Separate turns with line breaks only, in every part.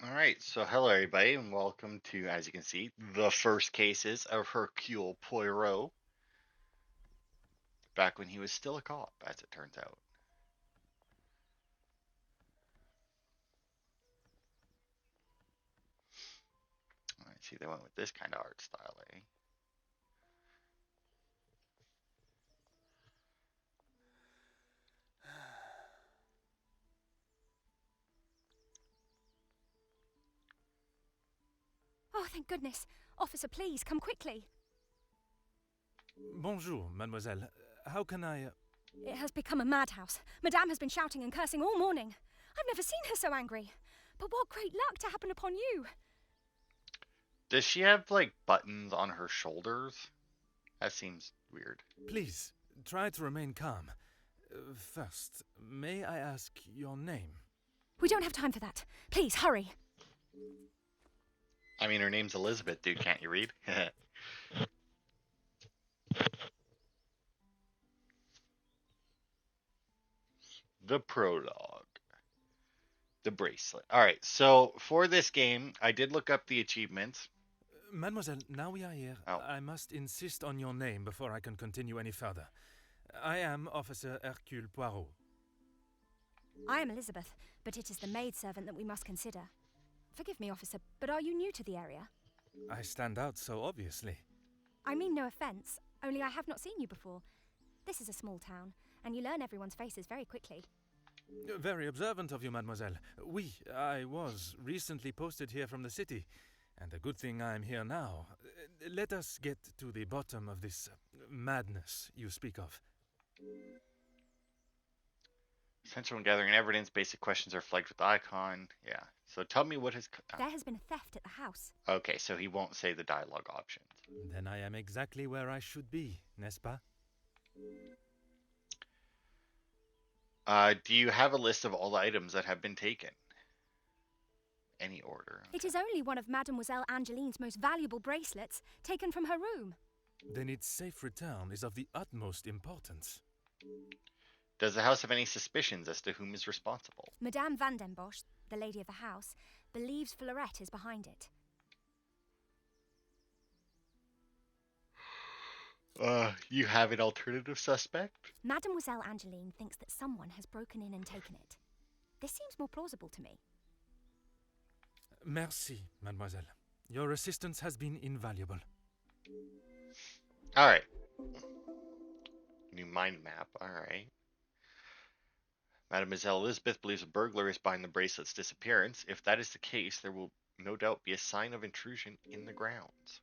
All right, so hello everybody, and welcome to, as you can see, the first cases of Hercule Poirot, back when he was still a cop, as it turns out. I see they went with this kind of art style, eh?
Oh, thank goodness. Officer, please, come quickly.
Bonjour, mademoiselle. How can I...
It has become a madhouse. Madame has been shouting and cursing all morning. I've never seen her so angry. But what great luck to happen upon you.
Does she have, like, buttons on her shoulders? That seems weird.
Please, try to remain calm. First, may I ask your name?
We don't have time for that. Please, hurry.
I mean, her name's Elizabeth, dude, can't you read? The prologue. The bracelet. Alright, so for this game, I did look up the achievements.
Mademoiselle, now we are here,
Oh.
I must insist on your name before I can continue any further. I am Officer Hercule Poirot.
I am Elizabeth, but it is the maidservant that we must consider. Forgive me, officer, but are you new to the area?
I stand out so obviously.
I mean no offence, only I have not seen you before. This is a small town, and you learn everyone's faces very quickly.
Very observant of you, mademoiselle. I was recently posted here from the city, and a good thing I am here now. Let us get to the bottom of this madness you speak of.
Essential in gathering evidence, basic questions are flagged with the icon. Yeah. So tell me what his.
There has been a theft at the house.
Okay, so he won't say the dialogue options.
Then I am exactly where I should be, n'est-ce pas?
Do you have a list of all the items that have been taken? Any order.
It is only one of Mademoiselle Angeline's most valuable bracelets, taken from her room.
Then its safe return is of the utmost importance.
Does the house have any suspicions as to whom is responsible?
Madame Van den Bosch, the lady of the house, believes Poirot is behind it.
You have an alternative suspect?
Mademoiselle Angeline thinks that someone has broken in and taken it. This seems more plausible to me.
Merci, mademoiselle. Your assistance has been invaluable.
Alright. New mind map, alright. Mademoiselle Elizabeth believes a burglar is behind the bracelet's disappearance. If that is the case, there will no doubt be a sign of intrusion in the grounds.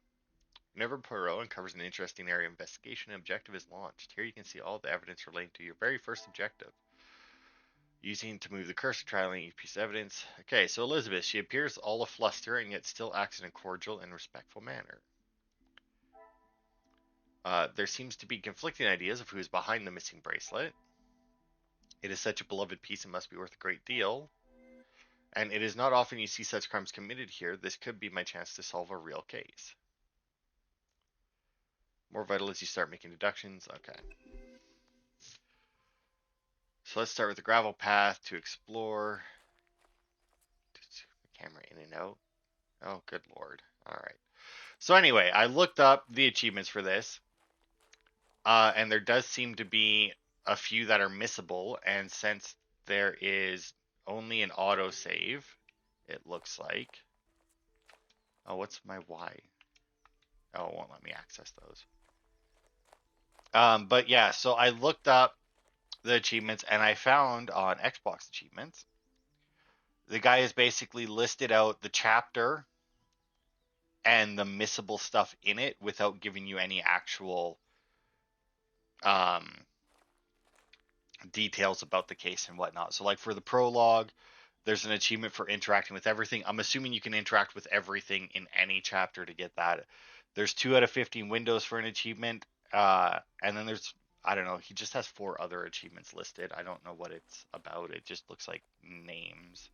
Whenever Poirot uncovers an interesting area of investigation, an objective is launched. Here you can see all the evidence relating to your very first objective. Using to move the cursor, trialing each piece of evidence. Okay, so Elizabeth, she appears all afluster and yet still acts in a cordial and respectful manner. There seems to be conflicting ideas of who is behind the missing bracelet. It is such a beloved piece, it must be worth a great deal. And it is not often you see such crimes committed here. This could be my chance to solve a real case. More vital as you start making deductions. Okay. So let's start with the gravel path to explore. The camera in and out. Oh, good lord. Alright. So anyway, I looked up the achievements for this. And there does seem to be a few that are missable. And since there is only an autosave, it looks like. Oh, what's my Y? Oh, it won't let me access those. But yeah, so I looked up the achievements and I found on Xbox achievements, the guy has basically listed out the chapter and the missable stuff in it without giving you any actual details about the case and whatnot. So like for the prologue, there's an achievement for interacting with everything. I'm assuming you can interact with everything in any chapter to get that. There's 2 out of 15 windows for an achievement. And then there's, I don't know, he just has 4 other achievements listed. I don't know what it's about. It just looks like names.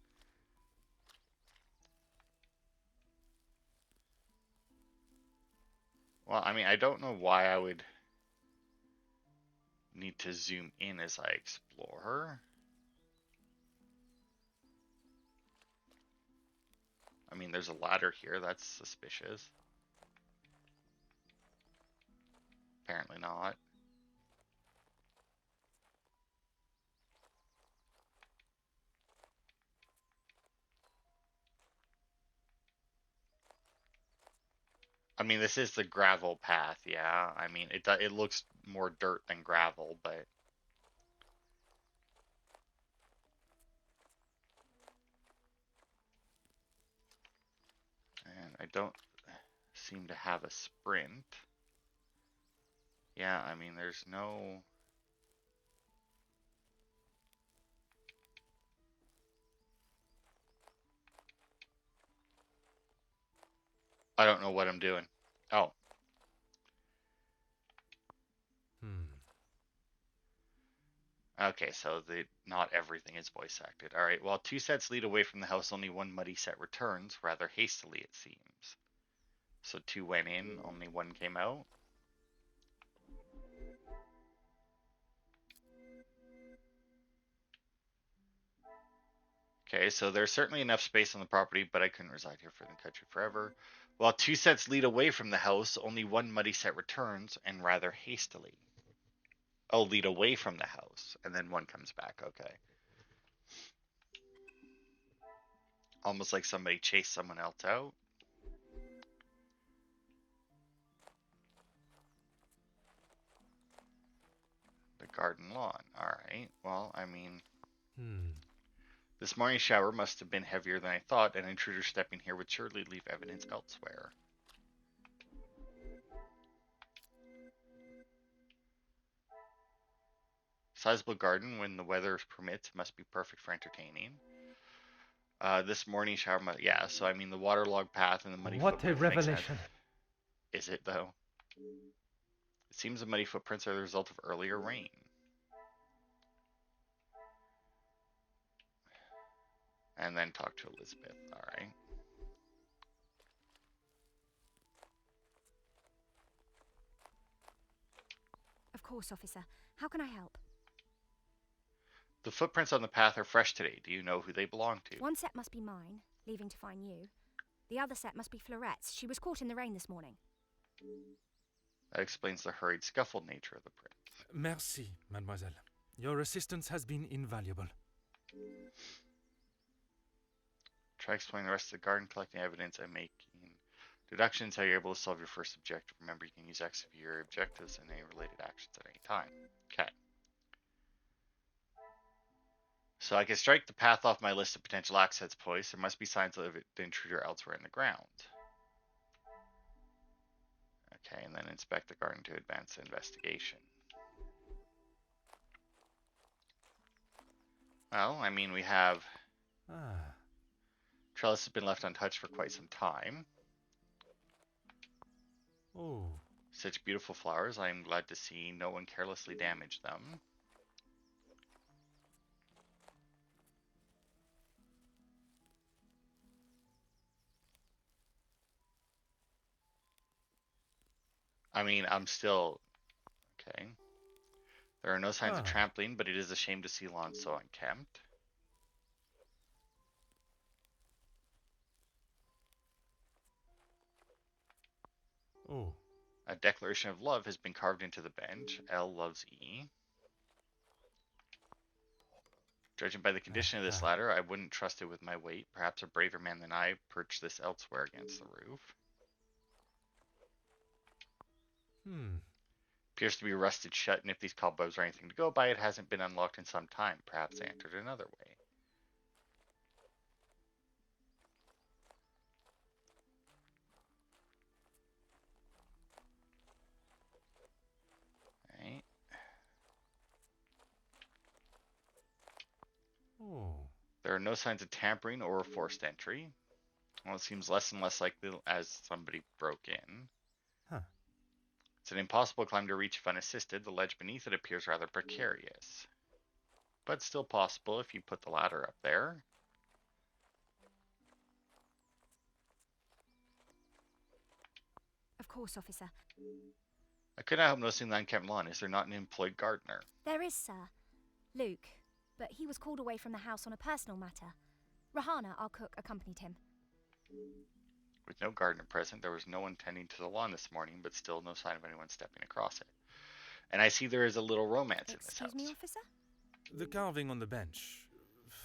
Well, I mean, I don't know why I would need to zoom in as I explore. I mean, there's a ladder here. That's suspicious. Apparently not. I mean, this is the gravel path, yeah. I mean, it looks more dirt than gravel, but and I don't seem to have a sprint. Yeah, I mean, there's no. I don't know what I'm doing. Oh,
Hmm.
okay, so not everything is voice acted. All right, while two sets lead away from the house, only one muddy set returns, rather hastily, it seems. So two went in, only one came out. Okay, so there's certainly enough space on the property, but I couldn't reside here for the country forever. While two sets lead away from the house, only one muddy set returns, and rather hastily. Oh, lead away from the house, and then one comes back. Okay. Almost like somebody chased someone else out. The garden lawn. Alright, well, I mean,
Hmm.
this morning shower must have been heavier than I thought. An intruder stepping here would surely leave evidence elsewhere. Sizable garden, when the weather permits, must be perfect for entertaining. This morning shower, yeah. So I mean, the waterlogged path and the muddy
What a
footprints make sense.
revelation.
Is it though? It seems the muddy footprints are the result of earlier rain. And then talk to Elizabeth. All right.
Of course, officer. How can I help?
The footprints on the path are fresh today. Do you know who they belong to?
One set must be mine, leaving to find you. The other set must be Florette's. She was caught in the rain this morning.
That explains the hurried, scuffled nature of the prints.
Merci, mademoiselle. Your assistance has been invaluable.
Try exploring the rest of the garden, collecting evidence, and making deductions how you're able to solve your first objective. Remember, you can use X for your objectives and any related actions at any time. Okay. So I can strike the path off my list of potential access points. There must be signs of the intruder elsewhere in the ground. Okay, and then inspect the garden to advance the investigation. Well, I mean, we have
Ah.
trellis has been left untouched for quite some time.
Oh.
Such beautiful flowers. I am glad to see no one carelessly damaged them. I mean, I'm still okay. There are no signs of
Ah.
trampling, but it is a shame to see lawns so unkempt.
Oh.
A declaration of love has been carved into the bench. L loves E. Judging by the condition of this
Ah.
ladder, I wouldn't trust it with my weight. Perhaps a braver man than I perched this elsewhere against the roof.
Hmm.
Appears to be rusted shut, and if these cobwebs are anything to go by, it hasn't been unlocked in some time. Perhaps they entered another way. Right.
Oh.
There are no signs of tampering or forced entry. Well, it seems less and less likely as somebody broke in.
Huh.
It's an impossible climb to reach if unassisted. The ledge beneath it appears rather precarious, but still possible if you put the ladder up there.
Of course, officer.
I could not help noticing the unkempt lawn. Is there not an employed gardener?
There is, sir. Luke. But he was called away from the house on a personal matter. Rahana, our cook, accompanied him.
With no gardener present, there was no one tending to the lawn this morning, but still no sign of anyone stepping across it. And I see there is a little romance in this
Excuse me,
house.
officer?
The carving on the bench.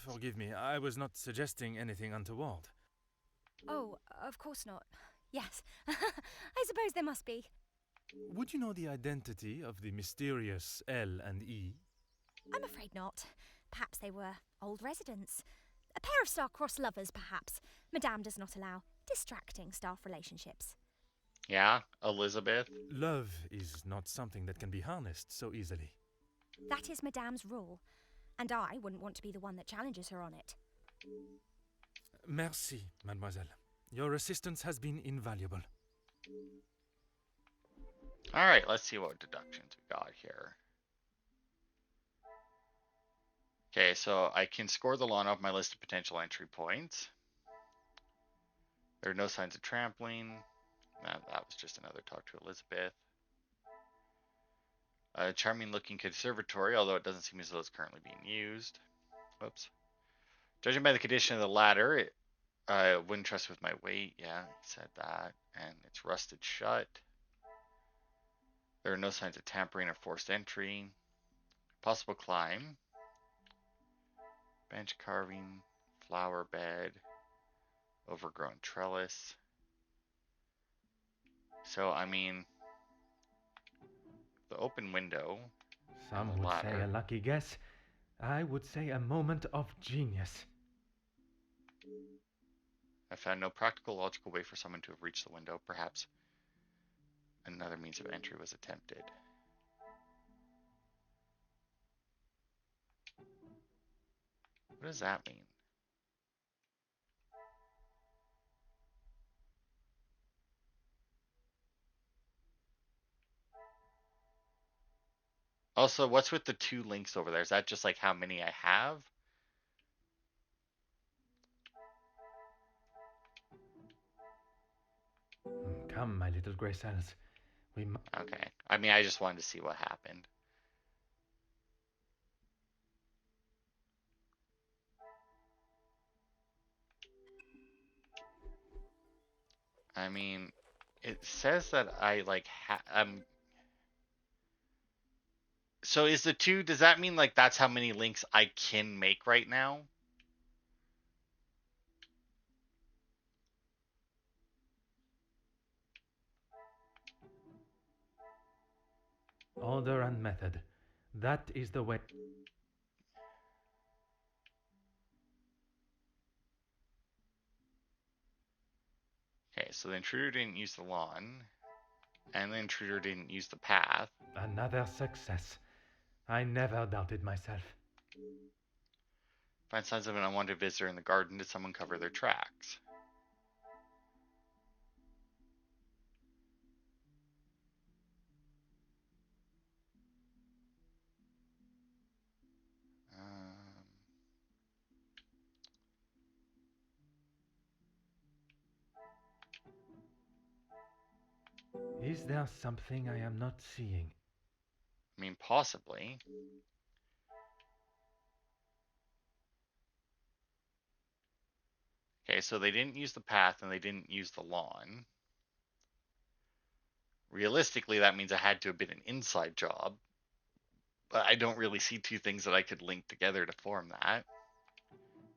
Forgive me, I was not suggesting anything untoward.
Oh, of course not. Yes, I suppose there must be.
Would you know the identity of the mysterious L and E?
I'm afraid not. Perhaps they were old residents. A pair of star-crossed lovers, perhaps. Madame does not allow distracting staff relationships.
Yeah, Elizabeth.
Love is not something that can be harnessed so easily.
That is Madame's rule, and I wouldn't want to be the one that challenges her on it.
Merci, mademoiselle. Your assistance has been invaluable.
Alright, let's see what deductions we got here. Okay, so I can score the lawn off my list of potential entry points. There are no signs of trampling. That was just another talk to Elizabeth. A charming looking conservatory, although it doesn't seem as though it's currently being used. Whoops. Judging by the condition of the ladder, I wouldn't trust with my weight. Yeah, he said that. And it's rusted shut. There are no signs of tampering or forced entry. Possible climb. Bench carving. Flower bed. Overgrown trellis. So, I mean, the open window and
Some
the
would say
ladder.
a lucky guess. I would say a moment of genius.
I found no practical, logical way for someone to have reached the window. Perhaps another means of entry was attempted. What does that mean? Also, what's with the 2 links over there? Is that just like how many I have?
Come, my little grey cells.
Okay. I mean, I just wanted to see what happened. I mean, it says that I like so is the 2, does that mean like that's how many links I can make right now?
Order and method. That is the way.
Okay, so the intruder didn't use the lawn, and the intruder didn't use the path.
Another success. I never doubted myself.
Find signs of an unwanted visitor in the garden. Did someone cover their tracks?
Is there something I am not seeing?
I mean, possibly. Okay, so they didn't use the path and they didn't use the lawn. Realistically, that means it had to have been an inside job. But I don't really see 2 things that I could link together to form that.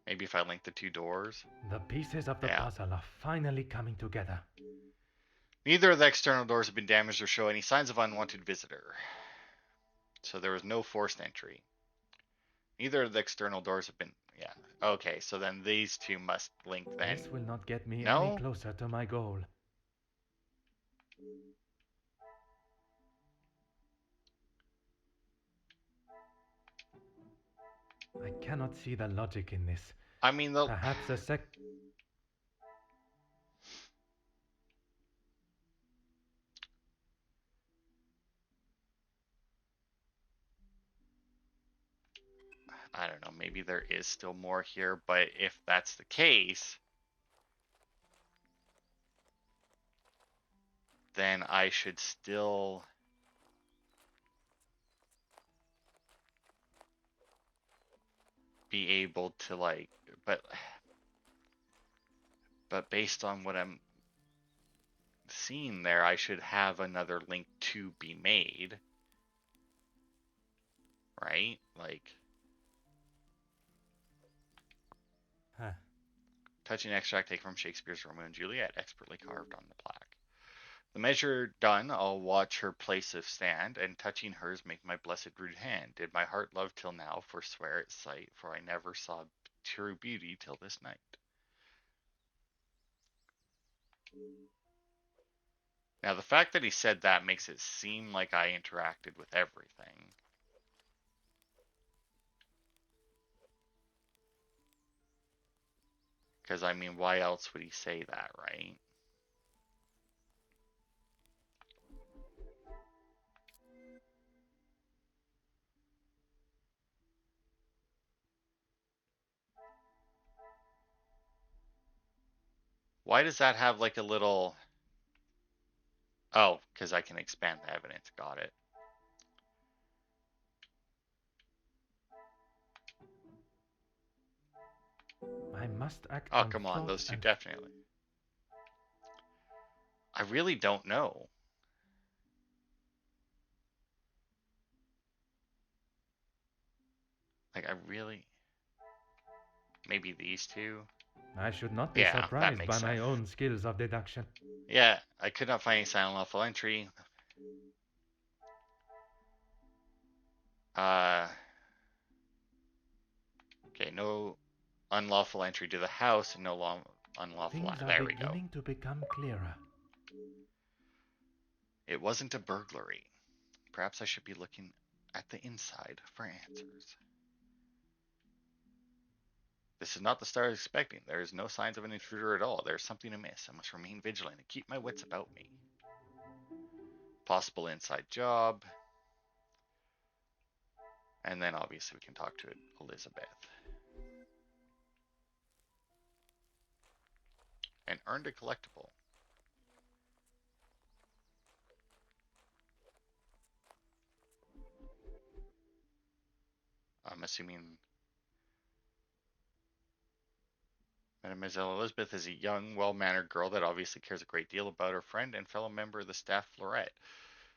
Maybe if I link the 2 doors.
The pieces of the
Yeah.
puzzle are finally coming together.
Neither of the external doors have been damaged or show any signs of unwanted visitor. So there was no forced entry. Neither of the external doors have been. Yeah. Okay, so then these 2 must link then.
This will not get me
No?
any closer to my goal. I cannot see the logic in this.
I mean,
Perhaps a sec.
I don't know, maybe there is still more here, but if that's the case, then I should still be able to like, but But based on what I'm seeing there, I should have another link to be made. Right? Like,
Huh.
touching extract taken from Shakespeare's Romeo and Juliet, expertly carved on the plaque. The measure done, I'll watch her place of stand, and touching hers make my blessed rude hand. Did my heart love till now, forswear its sight, for I never saw true beauty till this night. Now, the fact that he said that makes it seem like I interacted with everything. Because, I mean, why else would he say that, right? Why does that have like a little... Oh, because I can expand the evidence. Got it.
I must act
Oh,
on
come on.
thought
Those two
and
definitely. I really don't know. Like, I really... Maybe these two?
I should not be
Yeah, that
surprised
makes
by my
sense.
own skills of deduction.
Yeah, I could not find any sign of lawful entry. Uh... Okay, no unlawful entry to the house and no unlawful...
Things are
There we go.
beginning to become clearer.
It wasn't a burglary. Perhaps I should be looking at the inside for answers. This is not the start I was expecting. There is no signs of an intruder at all. There is something amiss. I must remain vigilant and keep my wits about me. Possible inside job. And then obviously we can talk to Elizabeth. And earned a collectible. I'm assuming Mademoiselle Elizabeth is a young, well-mannered girl that obviously cares a great deal about her friend and fellow member of the staff, Poirot.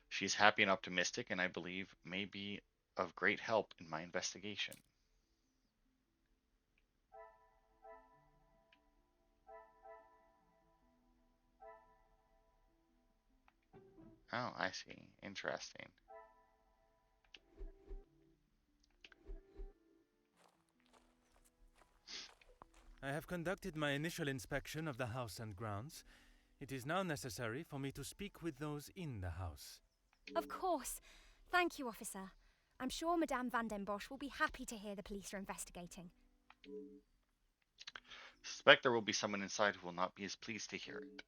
She's happy and optimistic, and I believe may be of great help in my investigation. Oh, I see. Interesting.
I have conducted my initial inspection of the house and grounds. It is now necessary for me to speak with those in the house.
Of course. Thank you, officer. I'm sure Madame Van den Bosch will be happy to hear the police are investigating.
Suspect there will be someone inside who will not be as pleased to hear it.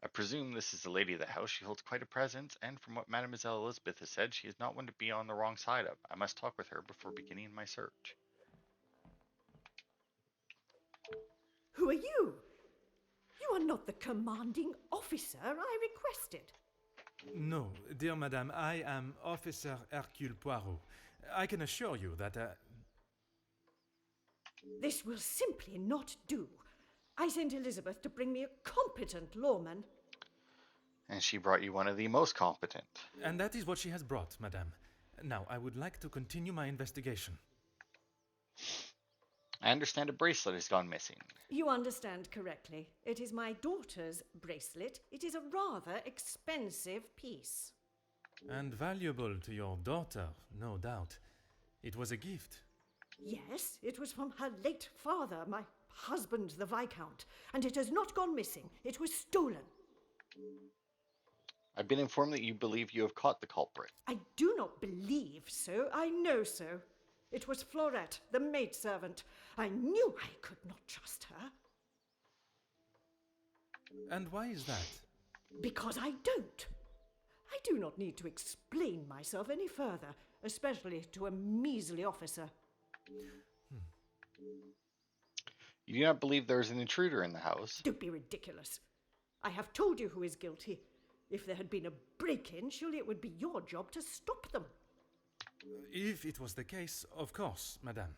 I presume this is the lady of the house. She holds quite a presence, and from what Mademoiselle Elizabeth has said, she is not one to be on the wrong side of. I must talk with her before beginning my search.
Who are you? You are not the commanding officer I requested.
No, dear madame, I am Officer Hercule Poirot. I can assure you that...
This will simply not do. I sent Elizabeth to bring me a competent lawman.
And she brought you one of the most competent.
And that is what she has brought, madame. Now, I would like to continue my investigation.
I understand a bracelet has gone missing.
You understand correctly. It is my daughter's bracelet. It is a rather expensive piece.
And valuable to your daughter, no doubt. It was a gift.
Yes, it was from her late father, my husband, the Viscount, and it has not gone missing. It was stolen.
I've been informed that you believe you have caught the culprit.
I do not believe so. I know so. It was Florette, the maidservant. I knew I could not trust her.
And why is that?
Because I don't. I do not need to explain myself any further, especially to a measly officer.
You do not believe there is an intruder in the house?
Don't be ridiculous. I have told you who is guilty. If there had been a break-in, surely it would be your job to stop them.
If it was the case, of course, madame.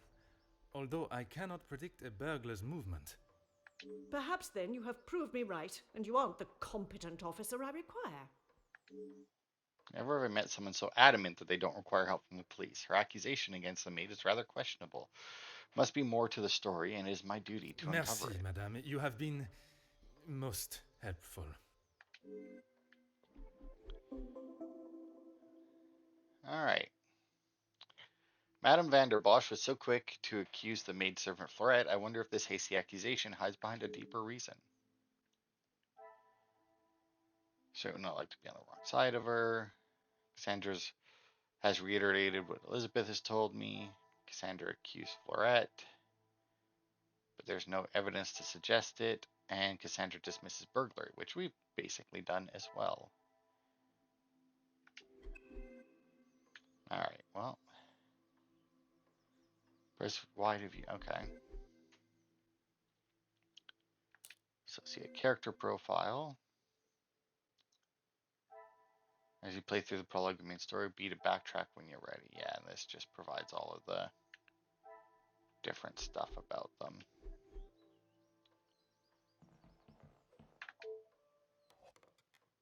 Although I cannot predict a burglar's movement.
Perhaps then you have proved me right, and you aren't the competent officer I require.
Never have I met someone so adamant that they don't require help from the police. Her accusation against the maid is rather questionable. Must be more to the story, and it is my duty to uncover
Merci,
it.
madame. You have been most helpful.
All right. Madame van der Bosch was so quick to accuse the maidservant Florette. I wonder if this hasty accusation hides behind a deeper reason. She would not like to be on the wrong side of her. Cassandra's has reiterated what Elizabeth has told me. Cassandra accused Florette, but there's no evidence to suggest it. And Cassandra dismisses burglary, which we've basically done as well. All right, well, press wide of you. Okay. Associate character profile. As you play through the prologue, the main story, be to backtrack when you're ready. Yeah, and this just provides all of the different stuff about them.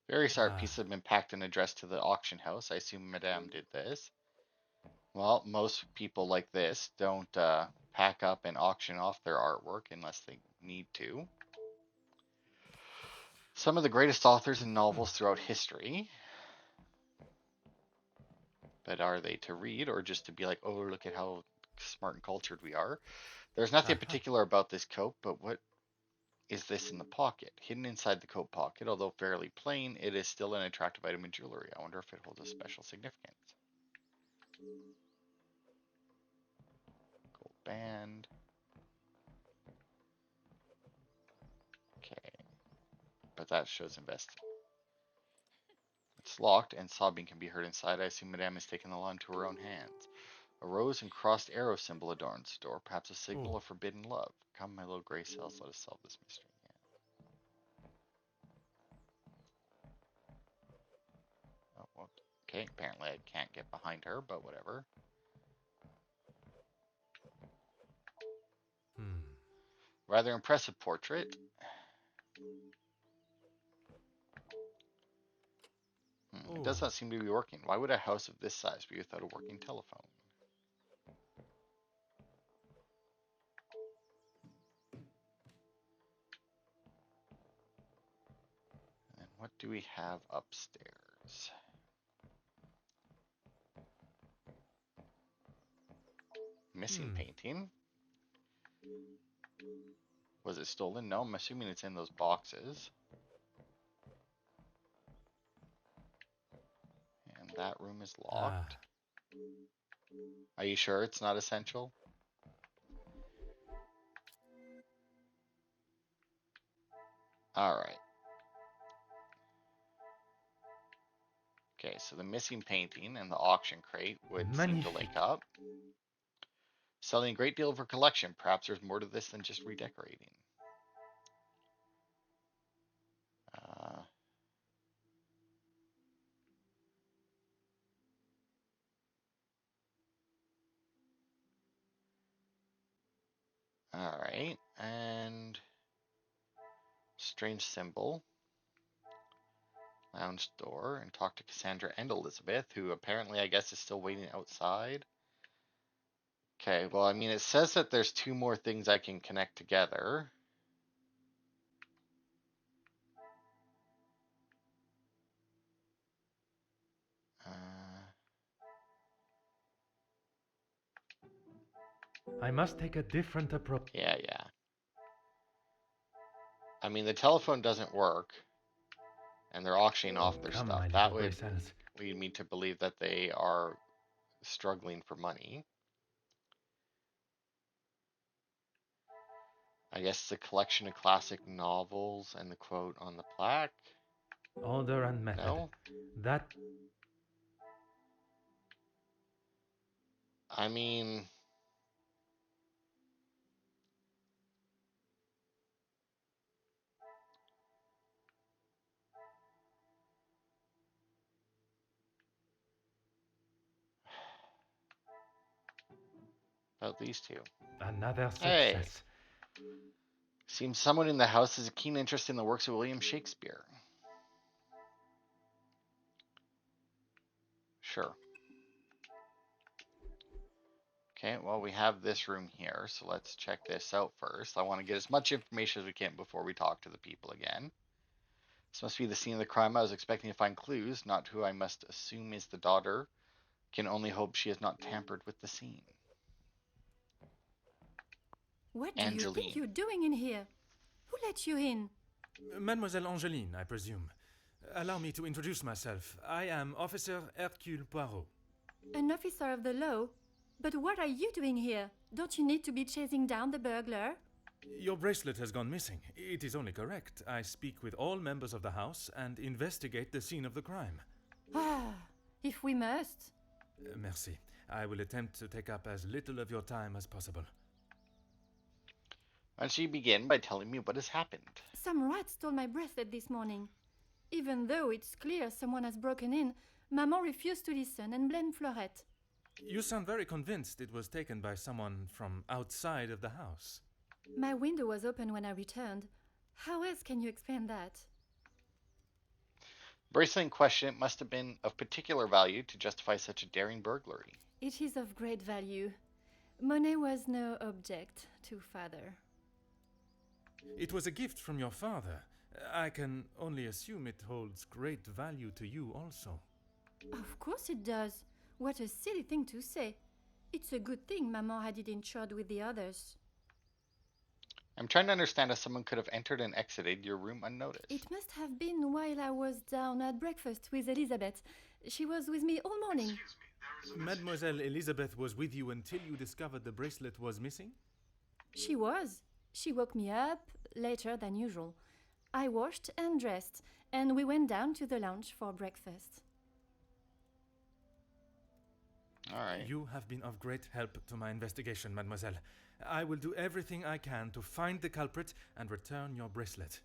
Very sorry, pieces have been packed and addressed to the auction house. I assume Madame did this. Well, most people like this don't pack up and auction off their artwork unless they need to. Some of the greatest authors and novels throughout history. But are they to read or just to be like, oh, look at how smart and cultured we are? There's nothing particular about this coat, but what is this in the pocket? Hidden inside the coat pocket, although fairly plain, it is still an attractive item of jewelry. I wonder if it holds a special significance. Gold band. Okay. But that shows invest. It's locked and sobbing can be heard inside. I assume Madame has taken the law into her own hands. A rose and crossed arrow symbol adorns the door, perhaps a signal of forbidden love. Come, my little gray cells, let us solve this mystery. Oh, well, okay, apparently I can't get behind her, but whatever. Rather impressive portrait. It does not seem to be working. Why would a house of this size be without a working telephone? And what do we have upstairs? Missing painting. Was it stolen? No, I'm assuming it's in those boxes. And that room is locked. Are you sure it's not essential? Alright. Okay, so the missing painting and the auction crate would seem to link up. Selling a great deal of her collection. Perhaps there's more to this than just redecorating. Alright, and strange symbol. Lounge door and talk to Cassandra and Elizabeth, who apparently I guess is still waiting outside. Okay, well, I mean, it says that there's two more things I can connect together.
I must take a different approach.
Yeah. I mean, the telephone doesn't work, and they're auctioning off their stuff. That would lead me to believe that they are struggling for money. I guess the collection of classic novels and the quote on the plaque.
Order and method.
No?
That.
I mean, About these two.
Another
Hey,
success.
seems someone in the house has a keen interest in the works of William Shakespeare. Sure. Okay, well, we have this room here, so let's check this out first. I want to get as much information as we can before we talk to the people again. This must be the scene of the crime. I was expecting to find clues, not who I must assume is the daughter. Can only hope she has not tampered with the scene.
What do you think
Angeline.
you're doing in here? Who let you in?
Mademoiselle Angeline, I presume. Allow me to introduce myself. I am Officer Hercule Poirot.
An officer of the law? But what are you doing here? Don't you need to be chasing down the burglar?
Your bracelet has gone missing. It is only correct. I speak with all members of the house and investigate the scene of the crime.
Ah, if we must.
Merci. I will attempt to take up as little of your time as possible.
Why don't you begin by telling me what has happened?
Some rat stole my bracelet this morning. Even though it's clear someone has broken in, Maman refused to listen and blamed Florette.
You sound very convinced it was taken by someone from outside of the house.
My window was open when I returned. How else can you explain that?
Bracelet in question must have been of particular value to justify such a daring burglary.
It is of great value. Money was no object to father.
It was a gift from your father. I can only assume it holds great value to you also.
Of course it does. What a silly thing to say. It's a good thing Maman had it insured with the others.
I'm trying to understand how someone could have entered and exited your room unnoticed.
It must have been while I was down at breakfast with Elizabeth. She was with me all morning.
Mademoiselle Elizabeth was with you until you discovered the bracelet was missing?
She was. She woke me up later than usual. I washed and dressed, and we went down to the lounge for breakfast.
All right.
You have been of great help to my investigation, mademoiselle. I will do everything I can to find the culprit and return your bracelet.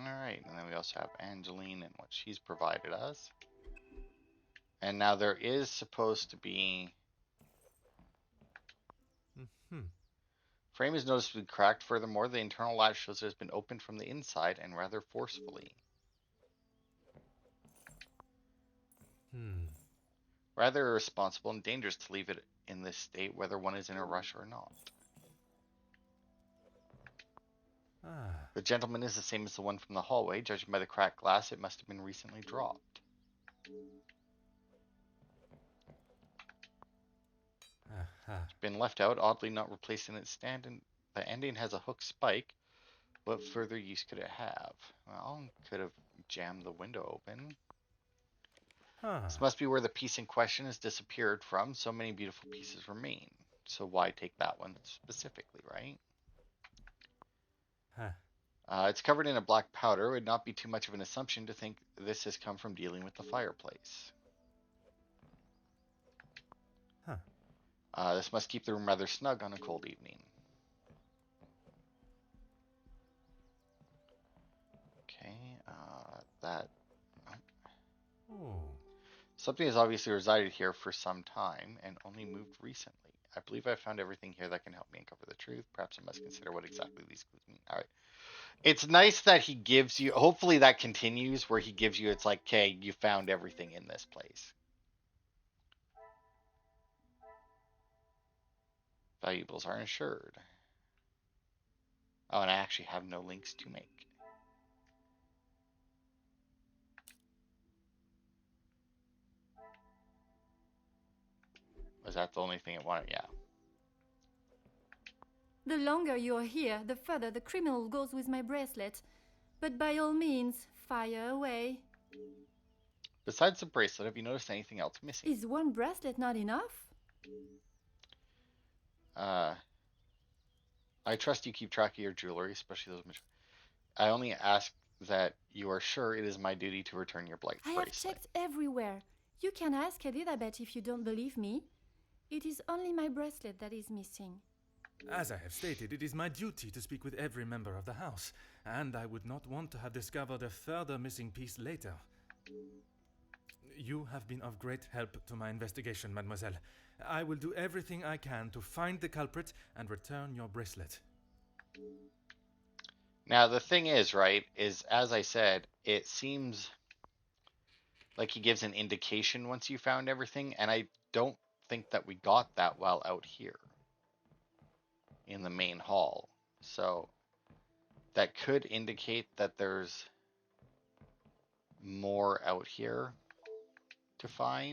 All right, and then we also have Angeline and what she's provided us. And now there is supposed to be... Frame is noticeably cracked. Furthermore, the internal latch shows it has been opened from the inside and rather forcefully. Rather irresponsible and dangerous to leave it in this state, whether one is in a rush or not. The gentleman is the same as the one from the hallway. Judging by the cracked glass, it must have been recently dropped. It's been left out, oddly not replaced in its stand, and the ending has a hook spike. What further use could it have? Well, could have jammed the window open. This must be where the piece in question has disappeared from. So many beautiful pieces remain. So why take that one specifically, right? It's covered in a black powder. It would not be too much of an assumption to think this has come from dealing with the fireplace. This must keep the room rather snug on a cold evening. Okay, that... Something has obviously resided here for some time and only moved recently. I believe I found everything here that can help me uncover the truth. Perhaps I must consider what exactly these clues mean. All right. It's nice that he gives you, hopefully that continues, where he gives you, it's like, okay, you found everything in this place. Valuables are insured. Oh, and I actually have no links to make. Was that the only thing it wanted? Yeah.
The longer you're here, the further the criminal goes with my bracelet. But by all means, fire away.
Besides the bracelet, have you noticed anything else missing?
Is one bracelet not enough?
I trust you keep track of your jewelry, especially those. I only ask that you are sure it is my duty to return your bracelet.
I have checked everywhere. You can ask Elizabeth if you don't believe me. It is only my bracelet that is missing.
As I have stated, it is my duty to speak with every member of the house, and I would not want to have discovered a further missing piece later. You have been of great help to my investigation, mademoiselle. I will do everything I can to find the culprit and return your bracelet.
Now, the thing is, right, is as I said, it seems like he gives an indication once you found everything, and I don't think that we got that while out here in the main hall. So that could indicate that there's more out here to find.